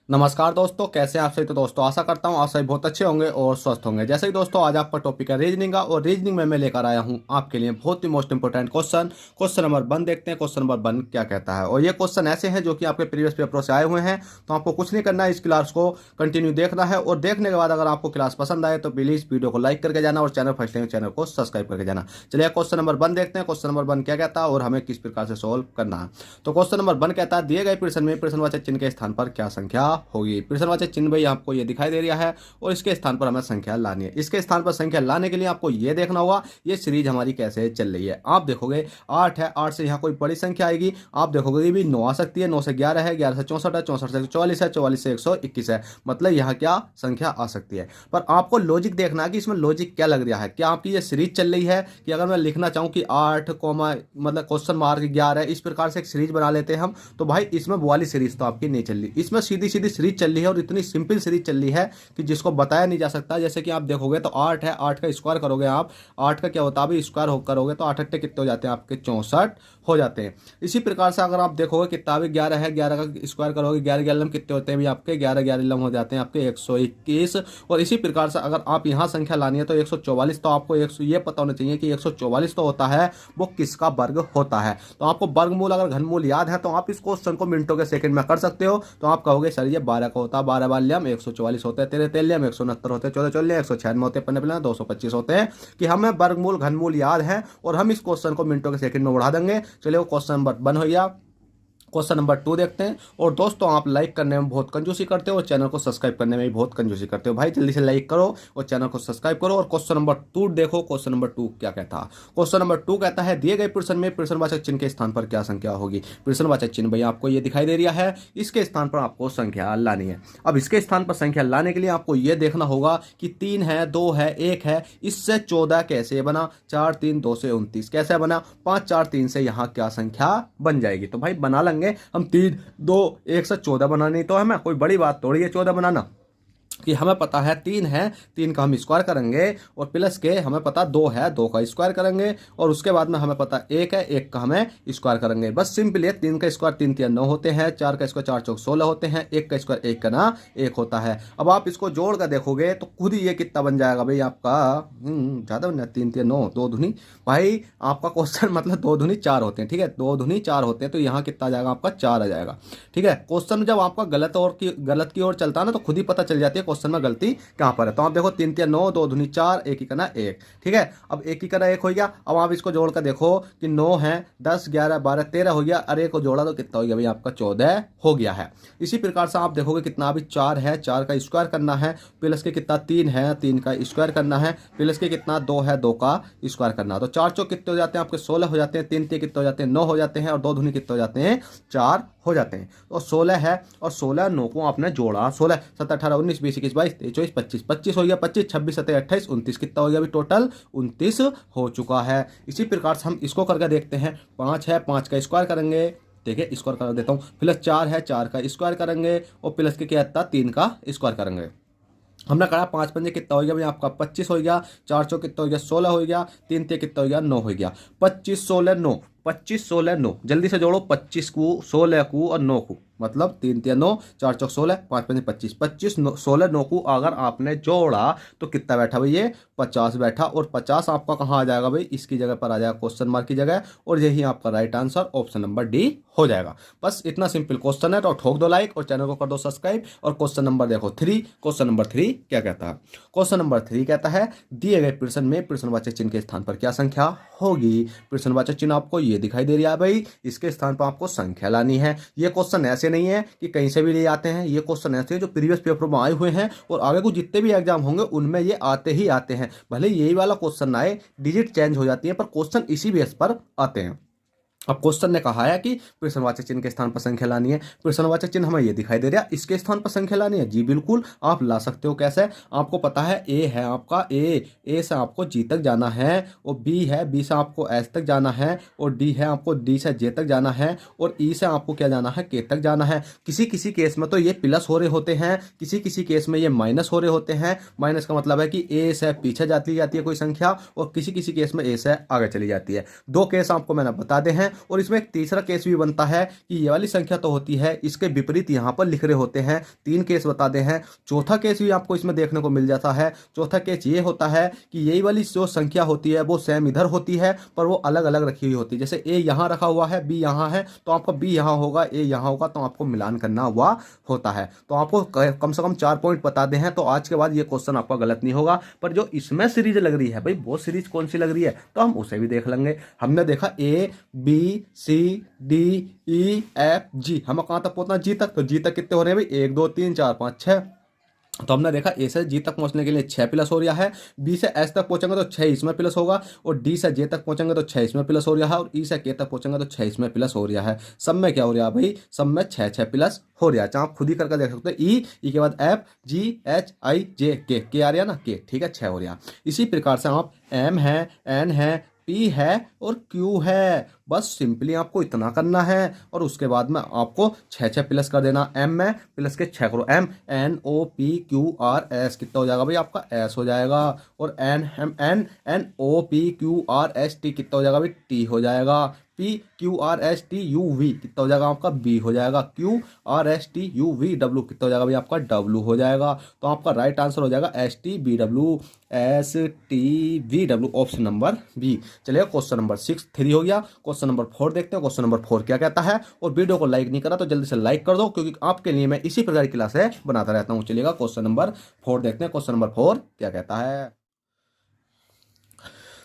नमस्कार दोस्तों, कैसे हैं आप सभी। तो दोस्तों आशा करता हूं आप सभी बहुत अच्छे होंगे और स्वस्थ होंगे। जैसे ही दोस्तों आज आपका टॉपिक है रीजनिंग का, और रीजनिंग में मैं लेकर आया हूं आपके लिए बहुत ही most important question. Question number 1 देखते हैं। क्वेश्चन नंबर 1 क्या कहता है, और ये क्वेश्चन ऐसे हैं जो कि आपके प्रीवियस पेपरों से आए हुए हैं। तो आपको कुछ नहीं करना है, इस क्लास को कंटिन्यू देखना है, और देखने के बाद अगर आपको क्लास पसंद आए तो प्लीज वीडियो को लाइक करके जाना और चैनल फर्स्ट टाइम चैनल को सब्सक्राइब करके जाना। चलिए क्वेश्चन नंबर 1 देखते हैं। क्वेश्चन नंबर 1 क्या कहता है और हमें किस प्रकार से सोल्व करना है। तो क्वेश्चन नंबर 1 कहता है दिए गए प्रश्न में प्रश्नवाचक चिन्ह के स्थान पर क्या संख्या होगी। प्रश्नवाचक चिन्ह भाई आपको ये दिखाई दे रहा है, और इसके स्थान पर हमें संख्या लानी है। इसके स्थान पर संख्या लाने के लिए आपको ये देखना होगा ये सीरीज हमारी कैसे चल रही है। आप देखोगे 8 है, 8 से यहाँ कोई बड़ी संख्या आएगी। आप देखोगे भी 9 आ सकती है, 9 से 11 है, 11 से 64 है, 64 से 144 है, 44 से 121 है। मतलब यहाँ क्या संख्या आ सकती है। पर आपको लॉजिक देखना है कि इसमें लॉजिक क्या लग रहा है। क्या आपकी ये सीरीज चल रही है कि अगर मैं लिखना चाहूँ कि 8 कोमा मतलब क्वेश्चन मार्क 11 इस प्रकार से एक सीरीज बना लेते हैं हम, तो भाई इसमें वो वाली सीरीज तो आपकी नहीं चल रही। इसमें सीधी सीधी सीरीज चल रही है, और इतनी सिंपल सीरीज चल रही है कि जिसको बताया नहीं जा सकता। जैसे कि आप देखोगे तो 8 है, 8 का स्क्वायर करोगे आप, 8 का क्या होता है अभी स्क्वायर करोगे तो 8 अट्ठे कितने हो जाते हैं आपके 64 हो जाते हैं। इसी प्रकार से अगर आप देखोगे कितना भी 11 है, 11 का स्क्वायर करोगे 11 11 लम कितने होते हैं भी आपके 11 11 लम हो जाते हैं आपके 121। और इसी प्रकार से अगर आप यहाँ संख्या लानी है तो 144, तो आपको ये पता होना चाहिए कि 144 तो होता है वो किसका वर्ग होता है। तो आपको वर्गमूल अगर घनमूल याद है तो आप इस क्वेश्चन को मिनटों के सेकंड में कर सकते हो। तो आप कहोगे सर ये 12 का होता है, 12 बाल्यम 144 होते हैं, तेरे तेल्यम 169 होते हैं, 14 चौल्य 196 होते हैं, पन्ने पन्ने 225 होते हैं। कि हमें वर्गमूल घनमूल याद है और हम इस क्वेश्चन को मिनटों के सेकंड में बढ़ा देंगे। चलिए वो क्वेश्चन नंबर 1 हो गया। क्वेश्चन नंबर 2 देखते हैं। और दोस्तों आप लाइक करने में बहुत कंजूसी करते हो और चैनल को सब्सक्राइब करने में भी बहुत कंजूसी करते हो। भाई जल्दी से लाइक करो और चैनल को सब्सक्राइब करो। और क्वेश्चन नंबर 2 देखो। क्वेश्चन नंबर 2 क्या कहता है। क्वेश्चन नंबर 2 कहता है दिए गए प्रश्न में प्रश्नवाचक चिन्ह के स्थान पर क्या संख्या होगी। प्रश्नवाचक चिन्ह भाई आपको ये दिखाई दे रहा है, इसके स्थान पर आपको संख्या लानी है। अब इसके स्थान पर संख्या लाने के लिए आपको ये देखना होगा कि 3 है, 2 है, 1 है, इससे 14 कैसे बना, 4 3 2 से 29 कैसे बना, 5 4 3 से यहाँ क्या संख्या बन जाएगी। तो भाई बना लेंगे हम 3 2 1 से 14 बनानी, तो हमें कोई बड़ी बात थोड़ी है 14 बनाना। कि हमें पता है 3 है, 3 का हम स्क्वायर करेंगे, और प्लस के हमें पता 2 है, 2 का स्क्वायर करेंगे, और उसके बाद में हमें पता 1 है, 1 का हमें स्क्वायर करेंगे। बस सिंपल है। 3 का स्क्वायर 3 3 9 होते हैं, 4 का स्क्वायर 4 चौक 16 होते हैं, 1 का स्क्वायर 1 का ना 1 होता है। अब आप इसको जोड़ कर देखोगे तो खुद ही ये कितना बन जाएगा भाई आपका, ज़्यादा बन 3 3 9 2 धुनी। भाई आपका क्वेश्चन मतलब 2 धुनी 4 होते हैं, ठीक है, 2 धुनी 4 होते हैं, तो यहाँ कितना आ जाएगा आपका 4 आ जाएगा। ठीक है, क्वेश्चन जब आपका गलत की ओर चलता है ना तो खुद ही पता चल जाती है क्वेश्चन में गलती कहां पर है। तो आप देखो 3 3 9 2 धुनी 4, 1 ही करना 1। ठीक है, अब 1 ही करना 1 हो गया। अब आप इसको जोड़कर देखो कि 9 है, 10 11 12 13 हो गया, अरे को जोड़ा तो कितना हो गया भाई आपका 14 हो गया है। इसी प्रकार से आप देखोगे कितना अभी 4 है, 4 का स्क्वायर करना है, प्लस के कितना 3 है, 3 का स्क्वायर करना है, प्लस के कितना 2 है, 2 का स्क्वायर करना है। तो 4 चौक कितने हो जाते हैं आपके 16 हो जाते हैं, 3 3 कितने हो जाते हैं 9 हो जाते हैं, और 2 धुनी कितने हो जाते हैं 4 हो जाते हैं। तो 16 है और 16 9 को आपने जोड़ा, 16 7 18 19 20 21 22 23 24 25 25 हो गया, 25 26 27 28 29 कितना हो गया अभी टोटल 29 हो चुका है। इसी प्रकार से हम इसको करके देखते हैं। 5 है, 5 का स्क्वायर करेंगे, देखिए स्क्वायर कर देता हूँ, प्लस 4 है, 4 का स्क्वायर करेंगे, और प्लस के क्या आता 3 का स्क्वायर करेंगे। हमने कहा 5 पंजे कितना हो गया भाई आपका 25 हो गया, 4 चौ कितना हो गया 16 हो गया, 3 ते कितना हो गया 9 हो गया, 25 16 9, 25 16 9 जल्दी से जोड़ो, 25 को 16 को और 9 को, मतलब 3 3 9 4 चौक 16 5 5 25, 25 16 9 को अगर आपने जोड़ा तो कितना बैठा भाई ये 50 बैठा। और 50 आपका कहाँ आ जाएगा भाई, इसकी जगह पर आ जाएगा क्वेश्चन मार्क की जगह, और यही आपका right answer option number D हो जाएगा। बस इतना सिंपल क्वेश्चन है, तो ठोक दो लाइक और चैनल को कर दो सब्सक्राइब। और क्वेश्चन नंबर देखो 3। क्वेश्चन नंबर 3 क्या कहता है। क्वेश्चन नंबर 3 कहता है दिए गए प्रश्न में प्रश्नवाचक चिन्ह के स्थान पर क्या संख्या होगी। प्रश्नवाचक चिन्ह आपको ये दिखाई दे रहा है भाई, इसके स्थान पर आपको संख्या लानी है। ये क्वेश्चन ऐसे नहीं है कि कहीं से भी ले आते हैं, ये क्वेश्चन ऐसे हैं जो प्रीवियस पेपर में आए हुए हैं, और आगे को जितने भी एग्जाम होंगे उनमें ये आते ही आते हैं। भले यही वाला क्वेश्चन आए, डिजिट चेंज हो जाती है, पर क्वेश्चन इसी बेस पर आते हैं। अब क्वेश्चन ने कहा है कि प्रश्नवाचक चिन्ह के स्थान पर संख्या लानी है। प्रश्नवाचक चिन्ह हमें ये दिखाई दे रहा है, इसके स्थान पर संख्या लानी है। जी बिल्कुल, आप ला सकते हो। कैसे, आपको पता है ए है आपका ए से आपको जी तक जाना है, और बी है, बी से आपको एस तक जाना है, और डी है आपको डी से जे तक जाना है, और ई से आपको क्या जाना है के तक जाना है। किसी किसी केस में तो ये प्लस हो रहे होते हैं, किसी किसी केस में ये माइनस हो रहे होते हैं। माइनस का मतलब है कि ए से पीछे जाती जाती है कोई संख्या, और किसी किसी केस में ए से आगे चली जाती है। 2 केस आपको मैंने बता दे हैं। और इसमें एक तीसरा केस भी बनता है कि ये वाली संख्या तो होती है, इसके विपरीत यहाँ पर लिख रहे होते हैं। 3 केस बताते हैं। चौथा केस भी आपको इसमें देखने को मिल जाता है। चौथा केस ये होता है कि यही वाली जो संख्या होती है वो सेम इधर होती है पर वो अलग अलग रखी हुई होती है। जैसे ए यहाँ रखा हुआ है, बी यहाँ है, तो आपका बी यहाँ होगा, ए यहाँ होगा, तो आपको मिलान करना हुआ होता है। तो आपको कम से कम 4 पॉइंट बता दे हैं तो आज के बाद ये क्वेश्चन आपका गलत नहीं होगा। पर जो इसमें सीरीज लग रही है भाई, वो सीरीज कौन सी लग रही है तो हम उसे भी देख लेंगे। हमने देखा A B C D E F G, हम कहाँ तक पहुंचना, जी तक। तो जी तक कितने हो रहे हैं भाई, 1 2 3 4 5 6। तो हमने देखा ए से जी तक पहुंचने के लिए 6 प्लस हो रहा है, बी से एस तक पहुंचेंगे तो 6 इसमें प्लस होगा, और डी से जे तक पहुंचेंगे तो 6 इसमें प्लस हो रहा है, और ई से के तक पहुंचेंगे तो 6 इसमें प्लस हो रहा है। सब में क्या हो रहा है भाई, सब में 6 6 प्लस हो रहा है। चाहे आप खुद ही करके देख सकते हो। ई के बाद एफ जी एच आई जे के आ रहा है ना, के, ठीक है, 6 हो रहा है। इसी प्रकार से आप एम है, एन है, पी है और क्यू है। बस सिंपली आपको इतना करना है और उसके बाद में आपको 6 6 प्लस कर देना। एम में प्लस के 6 करो, M N O P Q R S कितना हो जाएगा भाई, आपका एस हो जाएगा। और N M N N O P Q R S T कितना हो जाएगा भाई, टी हो जाएगा। P Q R S T U V कितना हो जाएगा आपका, बी हो जाएगा। Q R S T U V W कितना हो जाएगा भाई, आपका डब्ल्यू हो जाएगा। तो आपका राइट आंसर हो जाएगा S T B W, S T V W, option number B. चलिए क्वेश्चन नंबर 3 हो गया। क्वेश्चन नंबर 4 देखते हैं। क्वेश्चन नंबर 4 क्या कहता है, और वीडियो को लाइक नहीं करा तो जल्दी से लाइक कर दो, क्योंकि आपके लिए मैं इसी प्रकार की क्लासें बनाता रहता हूँ। चलिएगा क्वेश्चन नंबर 4 देखते हैं। क्वेश्चन नंबर 4 क्या कहता है,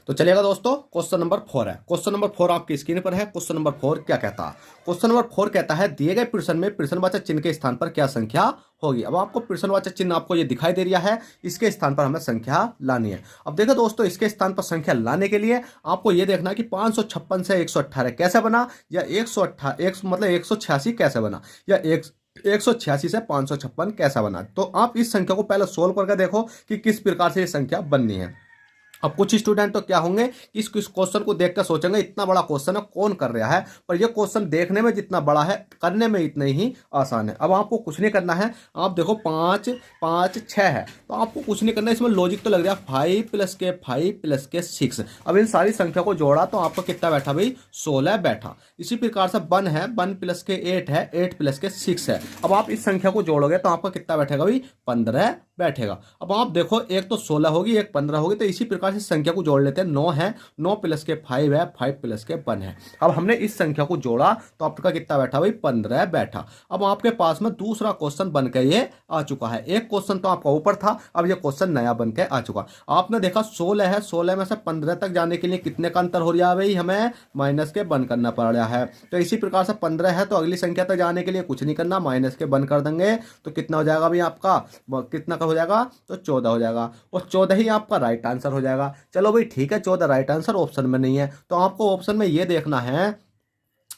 तो चलिएगा दोस्तों, क्वेश्चन नंबर 4 है। क्वेश्चन नंबर 4 आपकी स्क्रीन पर है। क्वेश्चन नंबर 4 क्या कहता है, क्वेश्चन नंबर 4 कहता है दिए गए प्रश्न में प्रश्नवाचक चिन्ह के स्थान पर क्या संख्या होगी। अब आपको प्रश्नवाचक चिन्ह आपको ये दिखाई दे रहा है, इसके स्थान पर हमें संख्या लानी है। अब देखो दोस्तों, इसके स्थान पर संख्या लाने के लिए आपको ये देखना है कि 556 से 118 कैसे बना, या 188 मतलब 186 कैसे बना, या 186 से 556 कैसा बना। तो आप इस संख्या को पहले सोल्व करके देखो कि किस प्रकार से ये संख्या बननी है। अब कुछ स्टूडेंट तो क्या होंगे कि इस क्वेश्चन को देखकर सोचेंगे इतना बड़ा क्वेश्चन है, कौन कर रहा है, पर ये क्वेश्चन देखने में जितना बड़ा है करने में इतने ही आसान है। अब आपको कुछ नहीं करना है। आप देखो 5 5 6 है, तो आपको कुछ नहीं करना है। इसमें लॉजिक तो लग रहा है 5 प्लस के 5 प्लस के 6। अब इन सारी संख्या को जोड़ा तो आपका कितना बैठा भाई, 16 बैठा। इसी प्रकार से 1 है, 1 प्लस के 8 है, 8 प्लस के 6 है। अब आप इस संख्या को जोड़ोगे तो आपका कितना बैठेगा भाई, 15 बैठेगा। अब आप देखो, एक तो 16 होगी, एक 15 होगी, तो इसी प्रकार से संख्या को जोड़ लेते हैं। 9 है, 9 प्लस के 5 है, 5 प्लस के 1 है। अब हमने इस संख्या को जोड़ा तो आपका कितना बैठा भाई, 15 बैठा। अब आपके पास में दूसरा क्वेश्चन बनकर ये आ चुका है। एक क्वेश्चन तो आपका ऊपर था, अब ये क्वेश्चन नया बनकर आ चुका। आपने देखा 16 है, 16 में से 15 तक जाने के लिए कितने का अंतर हो रहा है भाई, हमें माइनस के बंद करना पड़ रहा है। तो इसी प्रकार से 15 है, तो अगली संख्या तक जाने के लिए कुछ नहीं करना, माइनस के बंद कर देंगे तो कितना हो जाएगा भाई, आपका कितना का हो जाएगा, तो 14 हो जाएगा। और 14 ही आपका राइट आंसर हो जाएगा। चलो भाई ठीक है, 14 राइट आंसर ऑप्शन में नहीं है, तो आपको ऑप्शन में ये देखना है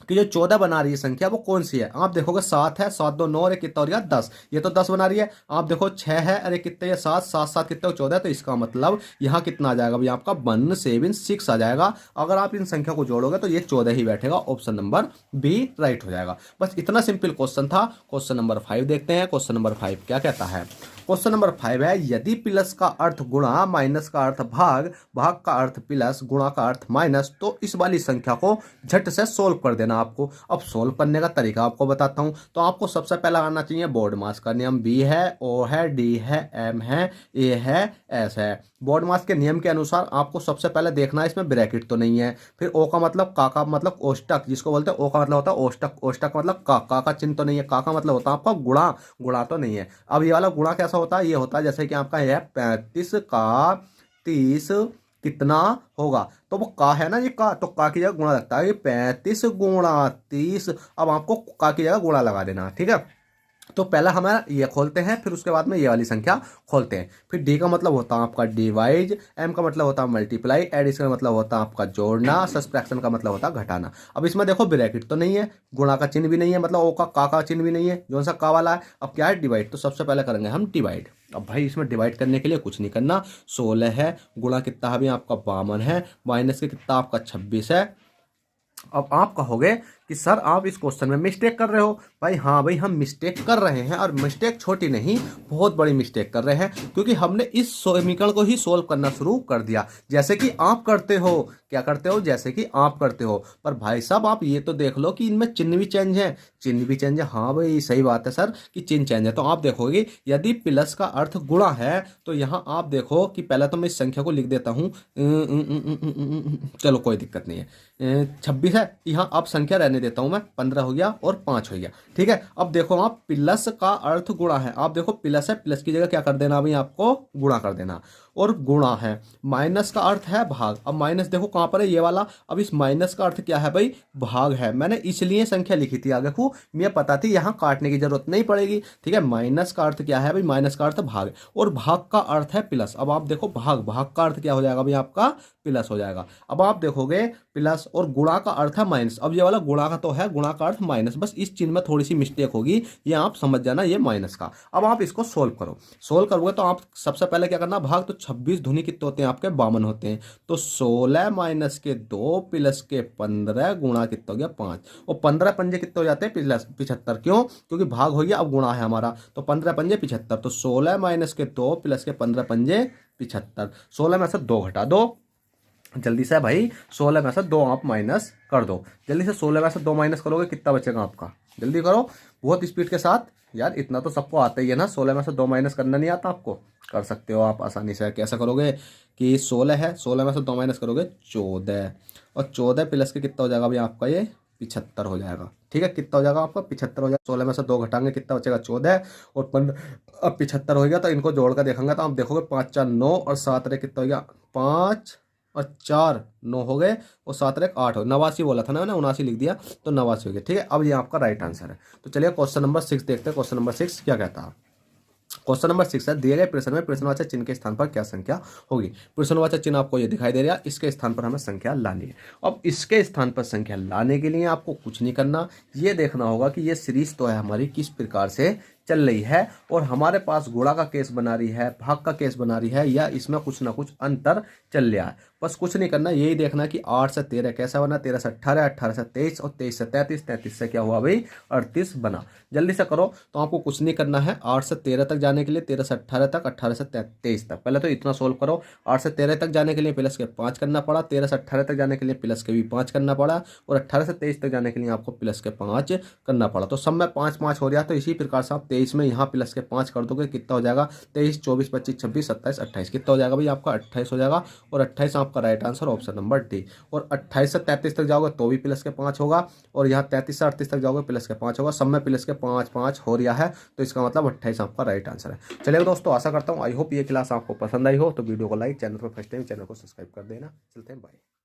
कि जो 14 बना रही है संख्या वो कौन सी है। आप देखोगे 7 है, 7 2 9, अरे कितना हो रहा है 10, ये तो 10 बना रही है। आप देखो 6 है, अरे कितने, ये 7 7 7 कितने, 14, तो इसका मतलब यहाँ कितना आ जाएगा भाई, आपका 1 7 6 आ जाएगा। अगर आप इन संख्या को जोड़ोगे तो ये 14 ही बैठेगा, ऑप्शन नंबर बी राइट हो जाएगा। बस इतना सिंपल क्वेश्चन था। क्वेश्चन नंबर 5 देखते हैं। क्वेश्चन नंबर 5 क्या कहता है, क्वेश्चन नंबर 5 है, यदि प्लस का अर्थ गुणा, माइनस का अर्थ भाग, भाग का अर्थ प्लस, गुणा का अर्थ माइनस, तो इस वाली संख्या को झट से सोल्व कर देना आपको। अब सोल्व करने का तरीका आपको बताता हूं। तो आपको सबसे पहला आना चाहिए बोर्ड मास का नियम। बी है, ओ है, डी है, एम है, ए है, एस है। बोर्ड मास के नियम के अनुसार आपको सबसे पहले देखना है इसमें ब्रैकेट तो नहीं है। फिर ओ का मतलब, का मतलब ओष्टक जिसको बोलते हैं, ओ का मतलब होता है ओष्टक, ओष्टक मतलब का चिन्ह तो नहीं है, का मतलब होता है आपका गुणा, गुणा तो नहीं है। अब ये वाला गुणा कैसा होता है, ये होता है जैसे कि आपका है 35 का 30 कितना होगा, तो वो का है ना, ये का, तो का की जगह गुणा लगता है, ये 35 गुणा 30। अब आपको का की जगह गुणा लगा देना, ठीक है। तो पहला हमारा ये खोलते हैं, फिर उसके बाद में ये वाली संख्या खोलते हैं। फिर डी का मतलब होता है आपका डिवाइड, एम का मतलब होता है मल्टीप्लाई, एडिशन का मतलब होता है आपका जोड़ना, सब्ट्रैक्शन का मतलब होता है घटाना। अब इसमें देखो ब्रैकेट तो नहीं है, गुणा का चिन्ह भी नहीं है, मतलब ओ का चिन्ह भी नहीं है, जो सा का वाला है। अब क्या है, डिवाइड। तो सबसे पहले करेंगे हम डिवाइड। अब भाई इसमें डिवाइड करने के लिए कुछ नहीं करना। 16 है, गुणा कितना है आपका 52 है, माइनस के कितना आपका 26 है। अब आप कहोगे कि सर आप इस क्वेश्चन में मिस्टेक कर रहे हो। भाई हाँ भाई, हम मिस्टेक कर रहे हैं, और मिस्टेक छोटी नहीं बहुत बड़ी मिस्टेक कर रहे हैं, क्योंकि हमने इस समीकरण को ही सोल्व करना शुरू कर दिया, जैसे कि आप करते हो। क्या करते हो? जैसे कि आप करते हो। पर भाई साहब आप ये तो देख लो कि इनमें चिन्ह भी चेंज है। चिन्ह भी चेंज है, हाँ भाई सही बात है सर कि चिन्ह चेंज है। तो आप देखोगे यदि प्लस का अर्थ गुणा है तो यहाँ आप देखो कि पहले तो मैं इस संख्या को लिख देता हूँ। चलो कोई दिक्कत नहीं है, 26 है। यहाँ अब संख्या रहने देता हूँ मैं, 15 हो गया और 5 हो गया। ठीक है, अब देखो आप प्लस का अर्थ गुणा है। आप देखो प्लस है, प्लस की जगह क्या कर देना भाई, आपको गुणा कर देना, और गुणा है। माइनस का अर्थ है भाग। अब माइनस देखो कहाँ पर है, ये वाला। अब इस माइनस का अर्थ क्या है भाई, भाग है। मैंने इसलिए संख्या लिखी थी आगे को, मुझे पता थी यहाँ काटने की जरूरत नहीं पड़ेगी। ठीक है, माइनस का अर्थ क्या है भाई, माइनस का अर्थ भाग, और भाग का अर्थ है प्लस। अब आप देखो भाग, भाग का अर्थ क्या हो जाएगा भाई, आपका प्लस हो जाएगा। अब आप देखोगे प्लस, और गुणा का अर्थ है माइनस। अब ये वाला गुणा का तो है, गुणा का अर्थ माइनस, बस इस चिन्ह में थोड़ी सी मिस्टेक होगी, ये आप समझ जाना, ये माइनस का। अब आप इसको सोल्व करो। सोल्व करोगे तो आप सबसे पहले क्या करना, भाग तो 26 धुनी कितने होते हैं आपके, 52 होते हैं। तो 16 माइनस के 2 प्लस के 15 गुणा कितना हो गया 5, और 15 पंजे कितने हो जाते हैं प्लस 75। क्यों? क्योंकि भाग हो गया, अब गुणा है हमारा, तो 15 पंजे 75। तो 16 माइनस के 2 प्लस के 15 पंजे 75। 16 में से 2 घटा दो जल्दी से भाई, 16 में से 2 आप माइनस कर दो जल्दी से। 16 में से 2 माइनस करोगे कितना बचेगा आपका, जल्दी करो बहुत स्पीड के साथ। यार इतना तो सबको आता ही है ना, 16 में से 2 माइनस करना नहीं आता आपको? कर सकते हो आप आसानी से। कैसा करोगे कि 16 है, 16 में से 2 माइनस करोगे 14, और 14 प्लस के कितना हो जाएगा भाई आपका, ये 75 हो जाएगा। ठीक है, कितना हो जाएगा आपका 75 हो जाएगा। 16 में से 2 घटाएंगे कितना बचेगा 14, और 15, अब 75 हो गया। तो इनको जोड़ कर देखेंगे तो आप देखोगे 5 4 9, और 7 रे कितना हो गया 5 और 4 9 हो गए, और 7 रे 8 हो, 89 बोला था ना मैंने, 79 लिख दिया, तो 89 हो गया। ठीक है, अब ये आपका राइट आंसर है। तो चलिए क्वेश्चन नंबर 6 देखते हैं। क्वेश्चन नंबर 6 क्या कहता है। क्वेश्चन नंबर 6 है, दिए गए प्रश्न में प्रश्नवाचक चिन्ह के स्थान पर क्या संख्या होगी। प्रश्नवाचक चिन्ह आपको ये दिखाई दे रहा है, इसके स्थान पर हमें संख्या लानी है। अब इसके स्थान पर संख्या लाने के लिए आपको कुछ नहीं करना, ये देखना होगा कि ये सीरीज तो है हमारी किस प्रकार से चल रही है, और हमारे पास गुणा का केस बना रही है, भाग का केस बना रही है, या इसमें कुछ ना कुछ अंतर चल रहा है। बस कुछ नहीं करना, यही देखना कि 8 से 13 कैसा बना, 13 से 18, 18 से 23, और 23 से 33, 33 से क्या हुआ भाई 38 बना। जल्दी से करो। तो आपको कुछ नहीं करना है, 8 से 13 तक जाने के लिए 13 से 18 तक, 18 से 23 तक, पहले तो इतना सोल्व करो। 8 से 13 तक जाने के लिए प्लस के 5 करना पड़ा, 13 से 18 तक जाने के लिए प्लस के भी 5 करना पड़ा, और 18 से 23 तक जाने के लिए आपको प्लस के 5 करना पड़ा। तो सब में 5 5 हो रहा, तो इसी प्रकार से आप 23 में यहाँ प्लस के 5 कर दोगे, कितना हो जाएगा 23 24 25 26 27 28, कितना हो जाएगा भाई आपका 28 हो जाएगा, और 28 आपका right answer option number D. और 28 से 33 तक जाओगे तो भी प्लस के 5 होगा, और यहाँ 33 से 38 तक जाओगे प्लस के 5 होगा, सब में प्लस के 5 5 हो रहा है, तो इसका मतलब 28 आपका राइट आंसर है। चलिए दोस्तों, आशा करता हूँ आई होप ये क्लास आपको पसंद आई हो, तो वीडियो को लाइक, चैनल पर फर्स्ट टाइम चैनल को सब्सक्राइब कर देना। चलते हैं, बाय।